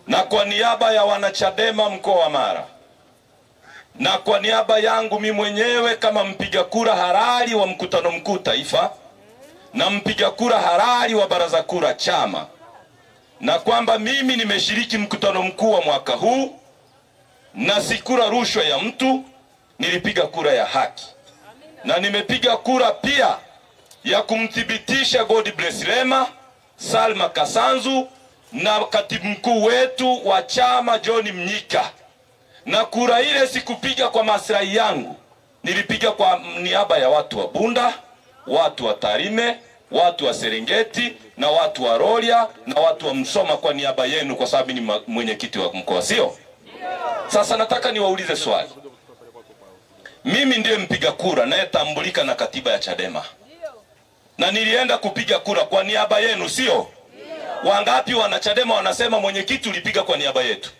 na kwa niaba ya wanachadema mkoa wa Mara na kwa niaba yangu mimi mwenyewe kama mpiga kura halali wa mkutano mkuu taifa na mpiga kura halali wa baraza kura chama, na kwamba mimi nimeshiriki mkutano mkuu wa mwaka huu na sikura rushwa ya mtu, nilipiga kura ya haki, na nimepiga kura pia ya kumthibitisha Godbless Lema, Salma Kasanzu na katibu mkuu wetu wa chama John Mnyika. Na kura ile sikupiga kwa maslahi yangu, nilipiga kwa niaba ya watu wa Bunda, watu wa Tarime, watu wa Serengeti na watu wa Rorya na watu wa Msoma, kwa niaba yenu, kwa sababu ni mwenyekiti wa mkoa, sio? Sasa nataka niwaulize swali. Mimi ndiye mpiga kura nayetambulika na katiba ya Chadema, na nilienda kupiga kura kwa niaba yenu, sio? Wangapi wanachadema wanasema mwenyekiti ulipiga kwa niaba yetu?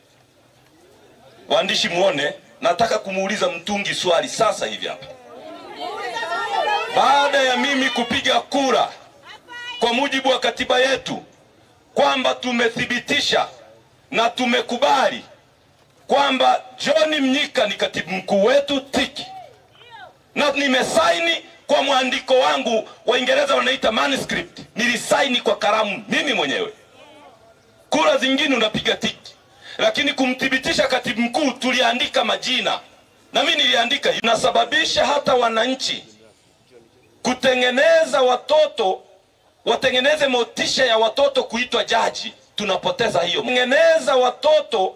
Waandishi muone, nataka kumuuliza Mtungi swali sasa hivi hapa. Baada ya mimi kupiga kura kwa mujibu wa katiba yetu kwamba tumethibitisha na tumekubali kwamba John Mnyika ni katibu mkuu wetu, tiki, na nimesaini kwa mwandiko wangu, Waingereza wanaita manuscript, nilisaini kwa kalamu mimi mwenyewe. Kura zingine unapiga tiki, lakini kumthibitisha katibu mkuu tuliandika majina, na mimi niliandika. Nasababisha hata wananchi kutengeneza watoto, watengeneze motisha ya watoto kuitwa jaji, tunapoteza hiyo. Tengeneza watoto,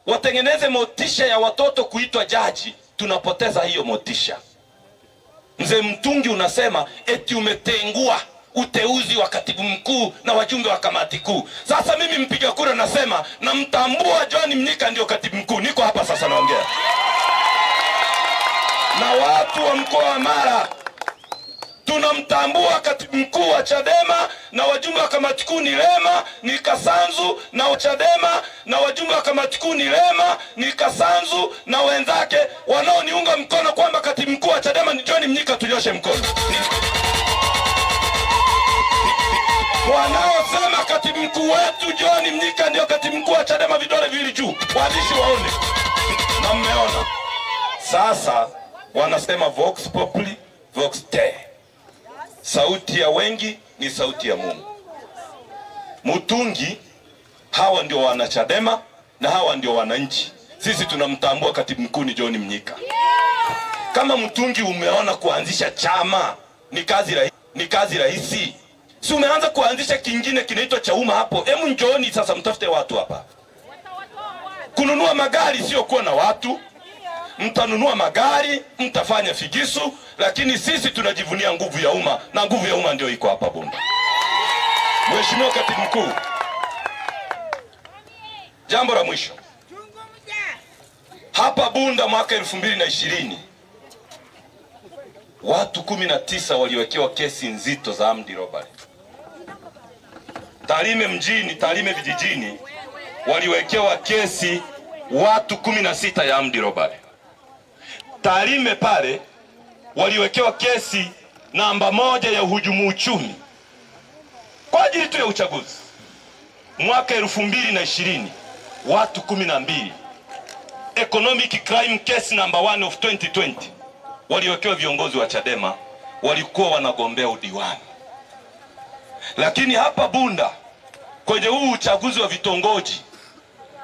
watengeneze motisha ya watoto kuitwa jaji, tunapoteza hiyo motisha. Mzee Mtungi unasema eti umetengua uteuzi wa katibu mkuu na wajumbe wa kamati kuu. Sasa mimi mpiga kura nasema namtambua John Mnyika ndio katibu mkuu. Niko hapa sasa naongea na watu wa mkoa wa Mara, tunamtambua katibu mkuu wa Chadema na wajumbe wa kamati kuu ni Lema, ni Kasanzu, na Chadema na wajumbe wa kamati kuu ni Lema, ni Kasanzu na wenzake. Wanaoniunga mkono kwamba katibu mkuu wa Chadema ni John Mnyika, tunyoshe mkono. Wanaosema katibu mkuu wetu John Mnyika ndio katibu mkuu wa Chadema, vidole viwili juu, waandishi waone. Na mmeona sasa wanasema vox populi vox te, sauti ya wengi ni sauti ya Mungu. Mtungi, hawa ndio wanachadema na hawa ndio wananchi. Sisi tunamtambua katibu mkuu ni John Mnyika. Kama Mtungi umeona kuanzisha chama ni kazi rahisi, si umeanza kuanzisha kingine kinaitwa Chauma hapo? Hemu njooni sasa mtafute watu hapa. Kununua magari sio kuwa na watu. Mtanunua magari, mtafanya figisu, lakini sisi tunajivunia nguvu ya umma, na nguvu ya umma ndio iko hapa Bunda. Mheshimiwa katibu mkuu, jambo la mwisho. Hapa Bunda mwaka 2020 watu 19 waliwekewa kesi nzito za armed robbery. Tarime mjini, Tarime vijijini waliwekewa kesi watu 16 ya armed robbery. Tarime pale waliwekewa kesi namba 1 ya uhujumu uchumi kwa ajili tu ya uchaguzi. Mwaka 2020 watu 12. Economic crime case number 1 of 2020 waliwekewa viongozi wa Chadema, walikuwa wanagombea udiwani. Lakini hapa Bunda kwenye huu uchaguzi wa vitongoji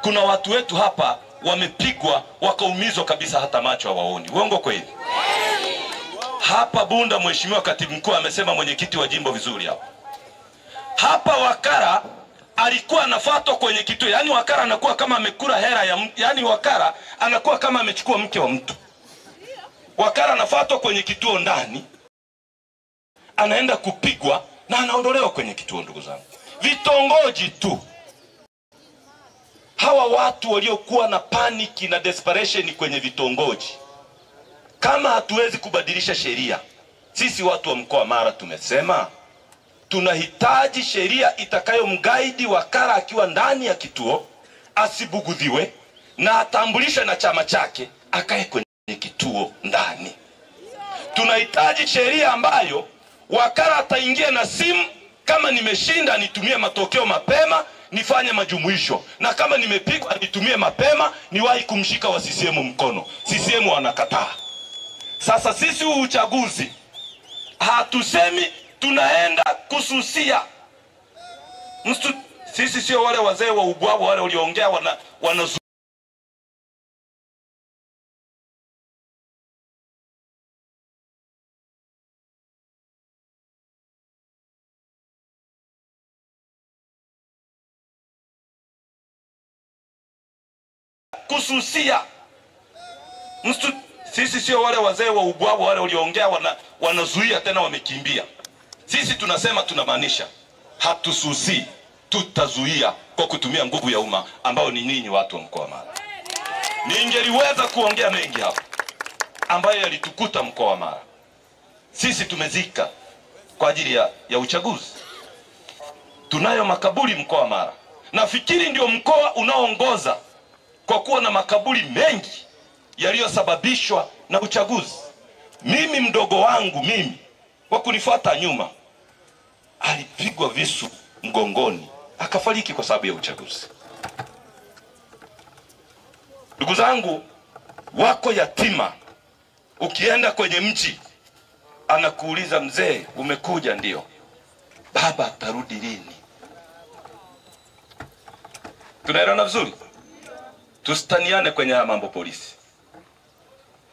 kuna watu wetu hapa wamepigwa wakaumizwa kabisa, hata macho hawaoni. Uongo kweli? Hapa Bunda mheshimiwa katibu mkuu amesema mwenyekiti wa jimbo vizuri hapa. Hapa wakara alikuwa anafuatwa kwenye kituo, yani wakara anakuwa kama amekula hela ya, yani wakara anakuwa kama amechukua mke wa mtu. Wakara anafuatwa kwenye kituo ndani, anaenda kupigwa na anaondolewa kwenye kituo. Ndugu zangu, vitongoji tu. Hawa watu waliokuwa na paniki na desperation kwenye vitongoji, kama hatuwezi kubadilisha sheria, sisi watu wa mkoa Mara tumesema tunahitaji sheria itakayomguide wakara akiwa ndani ya kituo, asibugudhiwe na atambulishwe na chama chake, akae kwenye kituo ndani. Tunahitaji sheria ambayo wakara ataingia na simu, kama nimeshinda nitumie matokeo mapema, nifanye majumuisho, na kama nimepigwa nitumie mapema, niwahi kumshika wa CCM mkono. CCM wanakataa. Sasa sisi huu uchaguzi hatusemi tunaenda kususia. Sisi sio wale wazee wa ubwabwa wale waliongea wana kususia. Sisi sio wale wazee wa ubwabwa wale waliongea wanazuia tena wamekimbia. Sisi tunasema tunamaanisha, hatususi, tutazuia kwa kutumia nguvu ya umma ambao ni ninyi watu wa mkoa wa Mara. Ningeliweza kuongea mengi hapa ambayo yalitukuta mkoa wa Mara. Sisi tumezika kwa ajili ya uchaguzi. Tunayo makaburi mkoa wa Mara. Nafikiri ndio mkoa unaoongoza kwa kuwa na makaburi mengi yaliyosababishwa na uchaguzi. Mimi mdogo wangu kwa kunifuata nyuma alipigwa visu mgongoni akafariki kwa sababu ya uchaguzi. Ndugu zangu, wako yatima. Ukienda kwenye mji anakuuliza, mzee umekuja? Ndio. Baba atarudi lini? Tunaelewana vizuri? Tusitaniane kwenye haya mambo polisi.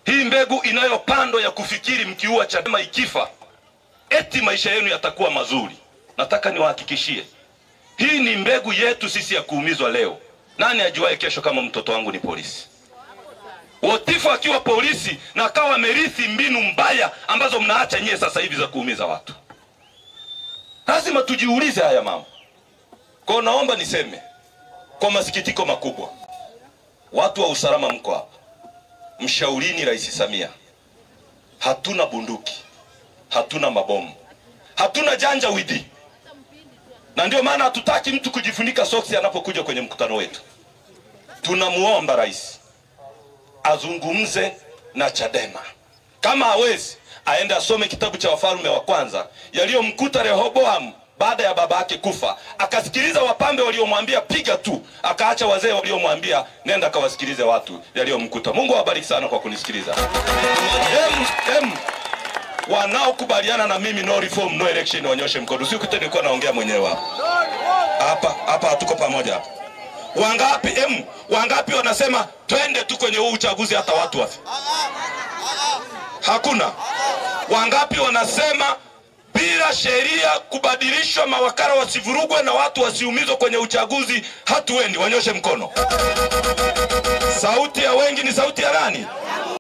Hii mbegu inayopandwa ya kufikiri mkiua Chadema ikifa eti maisha yenu yatakuwa mazuri, nataka niwahakikishie hii ni mbegu yetu sisi ya kuumizwa leo. Nani ajuaye kesho kama mtoto wangu ni polisi? Wotifu akiwa polisi na akawa amerithi mbinu mbaya ambazo mnaacha nyie sasa hivi za kuumiza watu. Lazima tujiulize haya mambo. Kwa naomba niseme kwa masikitiko makubwa, watu wa usalama mko hapa, mshaurini Rais Samia. Hatuna bunduki, hatuna mabomu, hatuna janja widi, na ndio maana hatutaki mtu kujifunika soksi anapokuja kwenye mkutano wetu. Tunamuomba rais azungumze na Chadema. Kama hawezi, aende asome kitabu cha Wafalme wa Kwanza yaliyomkuta Rehoboam baada ya baba yake kufa. Akasikiliza wapambe waliomwambia piga tu, akaacha wazee waliomwambia nenda kawasikilize watu yaliyomkuta. Mungu awabariki sana kwa kunisikiliza. Wanaokubaliana na mimi no reform no election wanyoshe mkono. Usikute nilikuwa naongea mwenyewe hapa. Hapa hatuko pamoja hapa. Wangapi wanasema twende tu kwenye huu uchaguzi hata watu wafi? Hakuna. Wangapi wanasema bila sheria kubadilishwa mawakala wasivurugwe na watu wasiumizwe kwenye uchaguzi hatuendi? Wanyoshe mkono. Sauti ya wengi ni sauti ya nani?